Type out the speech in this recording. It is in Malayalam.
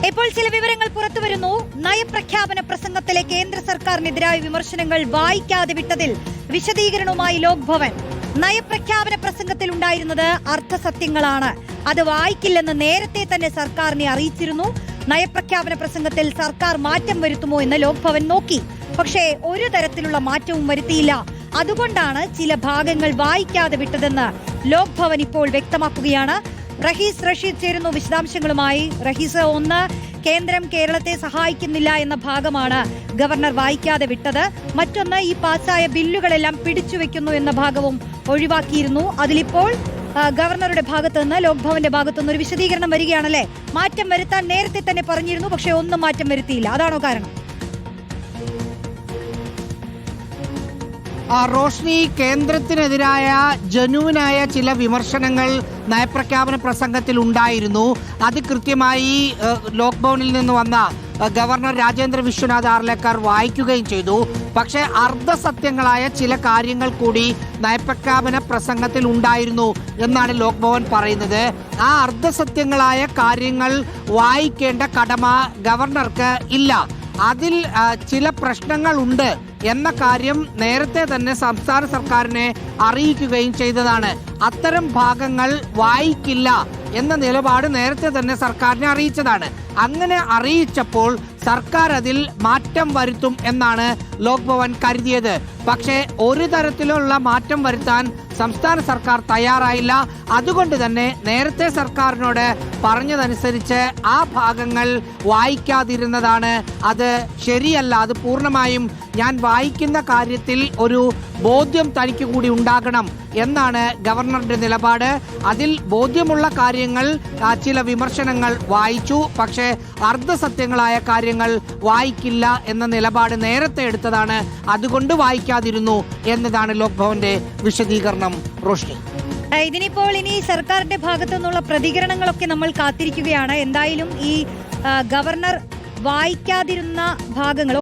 ഇപ്പോൾ ചില വിവരങ്ങൾ പുറത്തുവരുന്നു. നയപ്രഖ്യാപന പ്രസംഗത്തിലെ കേന്ദ്ര സർക്കാരിനെതിരായ വിമർശനങ്ങൾ വായിക്കാതെ വിട്ടതിൽ വിശദീകരണവുമായി ലോക് ഭവൻ. നയപ്രഖ്യാപന പ്രസംഗത്തിൽ ഉണ്ടായിരുന്നത് അർത്ഥസത്യങ്ങളാണ്. അത് വായിക്കില്ലെന്ന് നേരത്തെ തന്നെ സർക്കാരിനെ അറിയിച്ചിരുന്നു. നയപ്രഖ്യാപന പ്രസംഗത്തിൽ സർക്കാർ മാറ്റം വരുത്തുമോ എന്ന് ലോക് ഭവൻ നോക്കി. പക്ഷേ ഒരു തരത്തിലുള്ള മാറ്റവും വരുത്തിയില്ല. അതുകൊണ്ടാണ് ചില ഭാഗങ്ങൾ വായിക്കാതെ വിട്ടതെന്ന് ലോക് ഭവൻ ഇപ്പോൾ വ്യക്തമാക്കുകയാണ്. റഹീസ് റഷീദ് ചേരുന്നു വിശദാംശങ്ങളുമായി. റഹീസ്, ഒന്ന്, കേന്ദ്രം കേരളത്തെ സഹായിക്കുന്നില്ല എന്ന ഭാഗമാണ് ഗവർണർ വായിക്കാതെ വിട്ടത്. മറ്റൊന്ന്, ഈ പാസ്സായ ബില്ലുകളെല്ലാം പിടിച്ചുവെക്കുന്നു എന്ന ഭാഗവും ഒഴിവാക്കിയിരുന്നു. അതിലിപ്പോൾ ഗവർണറുടെ ഭാഗത്ത് നിന്ന്, ലോക് ഭവന്റെ ഭാഗത്തു നിന്ന് ഒരു വിശദീകരണം വരികയാണല്ലേ. മാറ്റം വരുത്താൻ നേരത്തെ തന്നെ പറഞ്ഞിരുന്നു, പക്ഷേ ഒന്നും മാറ്റം വരുത്തിയില്ല. അതാണോ കാരണം? റോഷ്നി, കേന്ദ്രത്തിനെതിരായ ജനുവിനായ ചില വിമർശനങ്ങൾ നയപ്രഖ്യാപന പ്രസംഗത്തിൽ ഉണ്ടായിരുന്നു. അത് കൃത്യമായി ലോക് ഭവനിൽ നിന്ന് വന്ന ഗവർണർ രാജേന്ദ്ര വിശ്വനാഥ് ആർലേക്കർ വായിക്കുകയും ചെയ്തു. പക്ഷേ അർദ്ധസത്യങ്ങളായ ചില കാര്യങ്ങൾ കൂടി നയപ്രഖ്യാപന പ്രസംഗത്തിൽ ഉണ്ടായിരുന്നു എന്നാണ് ലോക് ഭവൻ പറയുന്നത്. ആ അർദ്ധസത്യങ്ങളായ കാര്യങ്ങൾ വായിക്കേണ്ട കടമ ഗവർണർക്ക് ഇല്ല. അതിൽ ചില പ്രശ്നങ്ങൾ ഉണ്ട് എന്ന കാര്യം നേരത്തെ തന്നെ സംസ്ഥാന സർക്കാരിനെ അറിയിക്കുകയും ചെയ്തതാണ്. അത്തരം ഭാഗങ്ങൾ വായിക്കില്ല എന്ന നിലപാട് നേരത്തെ തന്നെ സർക്കാരിനെ അറിയിച്ചതാണ്. അങ്ങനെ അറിയിച്ചപ്പോൾ സർക്കാർ അതിൽ മാറ്റം വരുത്തും എന്നാണ് ലോക് ഭവൻ കരുതിയത്. പക്ഷേ ഒരു തരത്തിലുള്ള മാറ്റം വരുത്താൻ സംസ്ഥാന സർക്കാർ തയ്യാറായില്ല. അതുകൊണ്ട് തന്നെ നേരത്തെ സർക്കാരിനോട് പറഞ്ഞതനുസരിച്ച് ആ ഭാഗങ്ങൾ വായിക്കാതിരുന്നതാണ്. അത് ശരിയല്ല. അത് പൂർണ്ണമായും ഞാൻ വായിക്കുന്ന കാര്യത്തിൽ ഒരു ബോധ്യം തനിക്ക് കൂടി ഉണ്ടാകണം എന്നാണ് ഗവർണറുടെ നിലപാട്. അതിൽ ബോധ്യമുള്ള കാര്യങ്ങൾ, ചില വിമർശനങ്ങൾ വായിച്ചു. പക്ഷേ അർദ്ധസത്യങ്ങളായ കാര്യങ്ങൾ വായിക്കില്ല എന്ന നിലപാട് നേരത്തെ എടുത്തതാണ്. അതുകൊണ്ട് വായിക്കാതിരുന്നു എന്നതാണ് ലോക് ഭവന്റെ വിശദീകരണം. റോഷ്നി, ഇതിനിപ്പോൾ ഇനി സർക്കാരിന്റെ ഭാഗത്തു നിന്നുള്ള പ്രതികരണങ്ങളൊക്കെ നമ്മൾ കാത്തിരിക്കുകയാണ്. എന്തായാലും ഈ ഗവർണർ വായിക്കാതിരുന്ന ഭാഗങ്ങൾ,